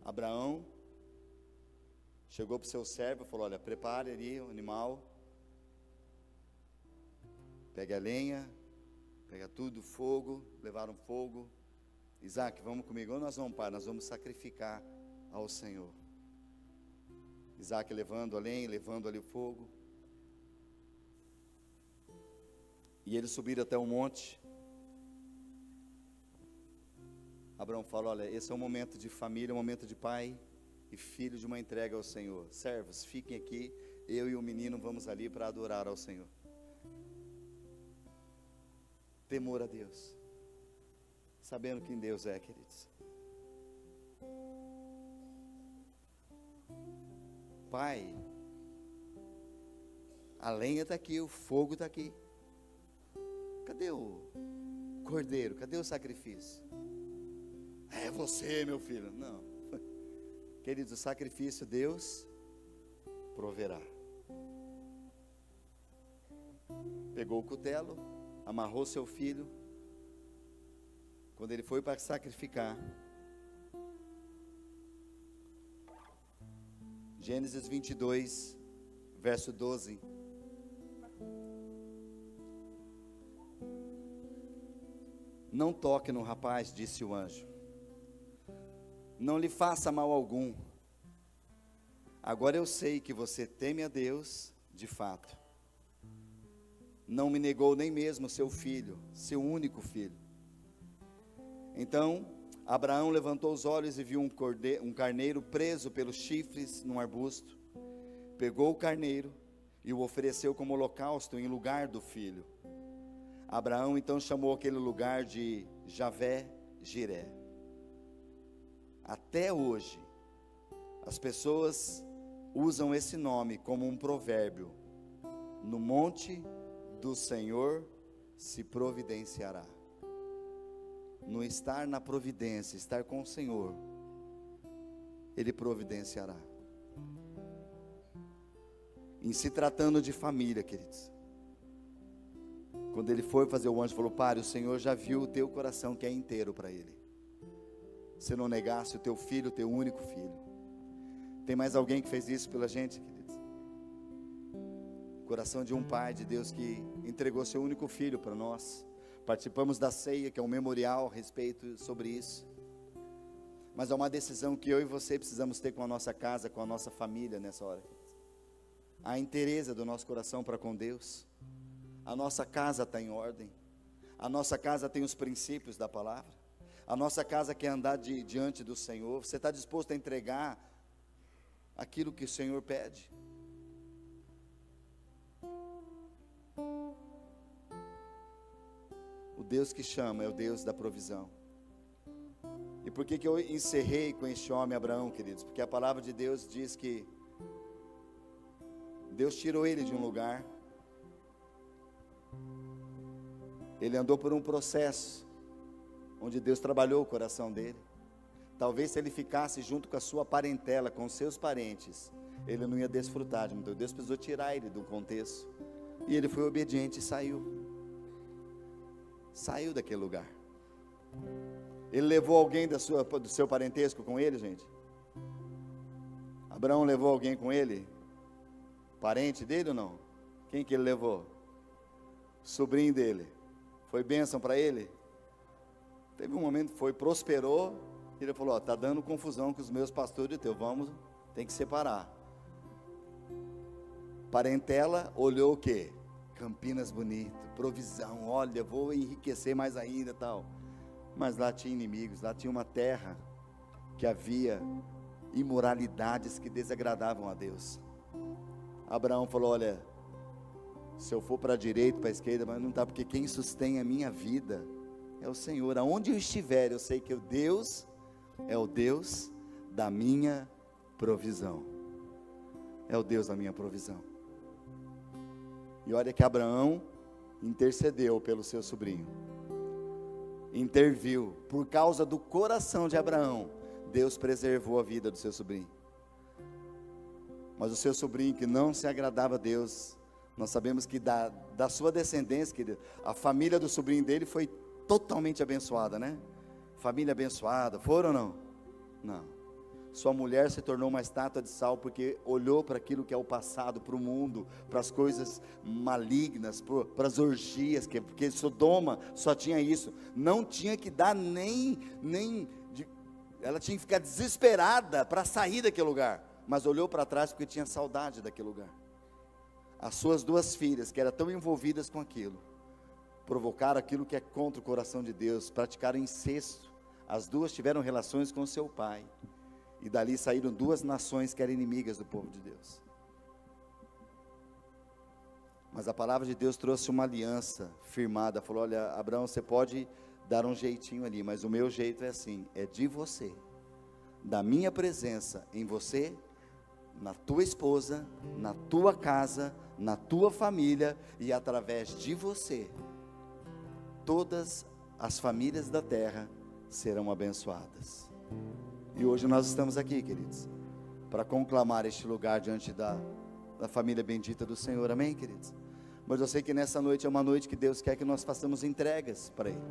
Abraão chegou para o seu servo e falou, olha, prepare ali o animal, pega a lenha, pega tudo, fogo, levaram fogo. Isaque, vamos comigo, ou nós vamos, pai, nós vamos sacrificar ao Senhor. Isaque levando a lenha, levando ali o fogo. E eles subiram até o monte. Abraão falou, olha, esse é um momento de família, um momento de pai e filho, de uma entrega ao Senhor. Servos, fiquem aqui, eu e o menino vamos ali para adorar ao Senhor. Temor a Deus, sabendo quem Deus é, queridos. Pai, a lenha está aqui, o fogo está aqui. Cadê o cordeiro? Cadê o sacrifício? É você, meu filho. Não. Queridos, o sacrifício Deus proverá. Pegou o cutelo, amarrou seu filho. Quando ele foi para sacrificar, Gênesis 22, verso 12. Não toque no rapaz, disse o anjo. Não lhe faça mal algum. Agora eu sei que você teme a Deus, de fato. Não me negou nem mesmo seu filho, seu único filho. Então Abraão levantou os olhos e viu um carneiro preso pelos chifres num arbusto. Pegou o carneiro e o ofereceu como holocausto em lugar do filho. Abraão então chamou aquele lugar de Javé-Jiré. Até hoje, as pessoas usam esse nome como um provérbio. No monte do Senhor se providenciará. No estar na providência, estar com o Senhor, Ele providenciará. Em se tratando de família, queridos, quando ele foi fazer, o anjo falou, pare, o Senhor já viu o teu coração que é inteiro para Ele. se não negasse o teu filho, o teu único filho. Tem mais alguém que fez isso pela gente, queridos? Coração de um pai de Deus que entregou seu único filho para nós. Participamos da ceia, que é um memorial a respeito sobre isso. Mas é uma decisão que eu e você precisamos ter com a nossa casa, com a nossa família nessa hora. A inteireza do nosso coração para com Deus. A nossa casa está em ordem. A nossa casa tem os princípios da palavra. A nossa casa quer andar diante do Senhor. Você está disposto a entregar aquilo que o Senhor pede? O Deus que chama é o Deus da provisão. E por que eu encerrei com este homem Abraão, queridos? Porque a palavra de Deus diz que Deus tirou ele de um lugar. Ele andou por um processo onde Deus trabalhou o coração dele. Talvez se ele ficasse junto com a sua parentela, com os seus parentes, ele não ia desfrutar de muito. Deus precisou tirar ele do contexto. E ele foi obediente e saiu. Saiu daquele lugar. Ele levou alguém do seu parentesco com ele, gente? Abraão levou alguém com ele? Parente dele ou não? Quem que ele levou? Sobrinho dele. Foi bênção para ele? Teve um momento que prosperou, e ele falou, está dando confusão com os meus pastores e teu, tem que separar. Parentela olhou o quê? Campinas bonito, provisão, olha, vou enriquecer mais ainda, tal. Mas lá tinha inimigos, lá tinha uma terra que havia imoralidades que desagradavam a Deus. Abraão falou, olha, se eu for para a direita, para a esquerda, mas não dá, porque quem sustém a minha vida é o Senhor. Aonde eu estiver, eu sei que o Deus é o Deus da minha provisão. É o Deus da minha provisão. E olha que Abraão intercedeu pelo seu sobrinho. Interviu. Por causa do coração de Abraão, Deus preservou a vida do seu sobrinho. Mas o seu sobrinho que não se agradava a Deus, nós sabemos que da sua descendência, querido, a família do sobrinho dele foi totalmente abençoada, né? Família abençoada, foram ou não? Não. Sua mulher se tornou uma estátua de sal porque olhou para aquilo que é o passado, para o mundo, para as coisas malignas, para as orgias, porque Sodoma só tinha isso, não tinha que dar ela tinha que ficar desesperada para sair daquele lugar, mas olhou para trás porque tinha saudade daquele lugar. As suas duas filhas, que eram tão envolvidas com aquilo, provocaram aquilo que é contra o coração de Deus, praticaram incesto. As duas tiveram relações com seu pai. E dali saíram duas nações que eram inimigas do povo de Deus. Mas a palavra de Deus trouxe uma aliança firmada. Falou, olha, Abraão, você pode dar um jeitinho ali, mas o meu jeito é assim, é de você. Da minha presença em você, na tua esposa, na tua casa, na tua família, e através de você, todas as famílias da terra serão abençoadas. E hoje nós estamos aqui, queridos, para conclamar este lugar diante da família bendita do Senhor, amém, queridos? Mas eu sei que nessa noite é uma noite que Deus quer que nós façamos entregas para Ele.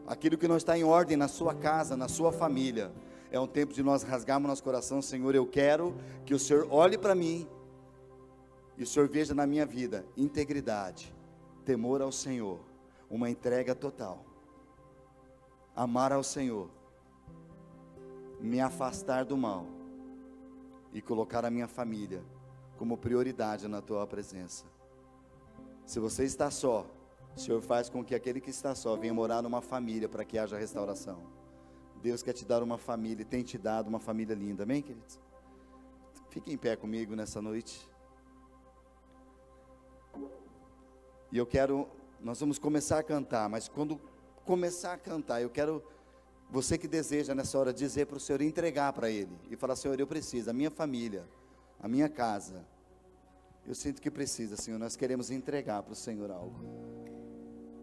Aquilo que não está em ordem na sua casa, na sua família, é um tempo de nós rasgarmos nosso coração. Senhor, eu quero que o Senhor olhe para mim, e o Senhor veja na minha vida integridade, temor ao Senhor, uma entrega total, amar ao Senhor, me afastar do mal e colocar a minha família como prioridade na tua presença. Se você está só, o Senhor faz com que aquele que está só venha morar numa família para que haja restauração. Deus quer te dar uma família, e tem te dado uma família linda, amém, queridos? Fique em pé comigo nessa noite. E nós vamos começar a cantar, mas quando começar a cantar, eu quero, você que deseja nessa hora dizer para o Senhor, entregar para Ele, e falar, Senhor, eu preciso, a minha família, a minha casa, eu sinto que precisa, Senhor, nós queremos entregar para o Senhor algo,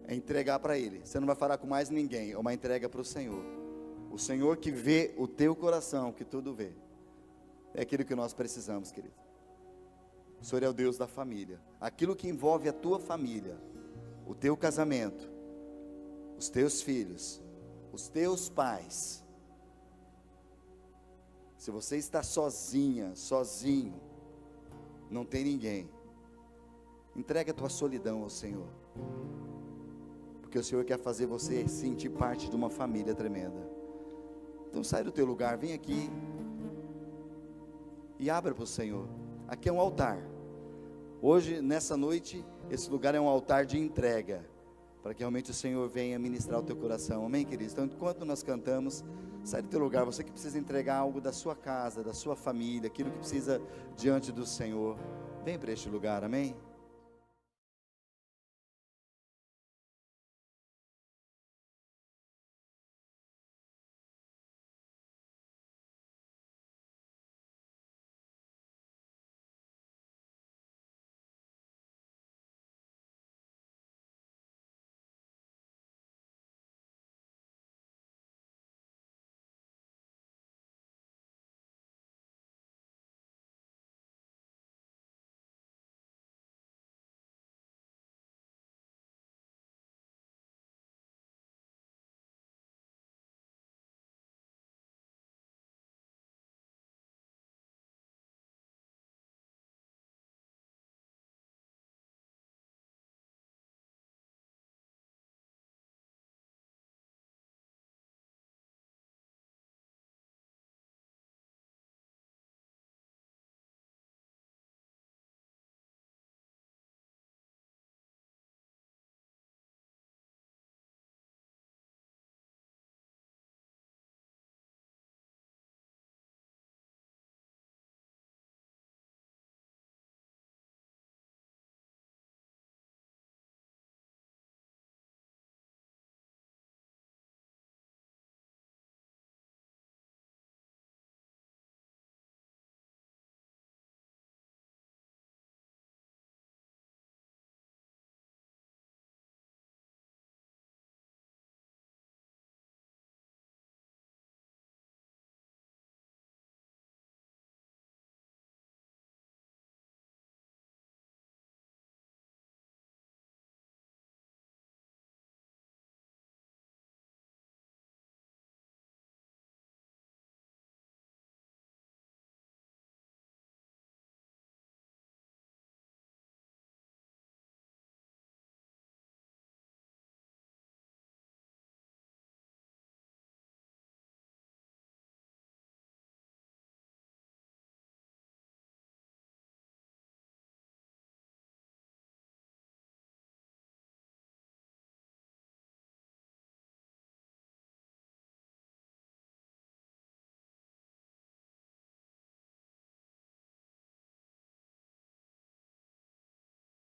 é entregar para Ele, você não vai falar com mais ninguém, é uma entrega para o Senhor que vê o teu coração, que tudo vê, é aquilo que nós precisamos, querido. O Senhor é o Deus da família, aquilo que envolve a tua família, o teu casamento, os teus filhos, os teus pais, Se você está sozinha, sozinho, não tem ninguém, entrega a tua solidão ao Senhor, porque o Senhor quer fazer você sentir parte de uma família tremenda. Então sai do teu lugar, vem aqui e abra para o Senhor. Aqui é um altar. Hoje, nessa noite, esse lugar é um altar de entrega, para que realmente o Senhor venha ministrar o teu coração. Amém, queridos? Então, enquanto nós cantamos, sai do teu lugar. Você que precisa entregar algo da sua casa, da sua família, aquilo que precisa diante do Senhor, vem para este lugar. Amém?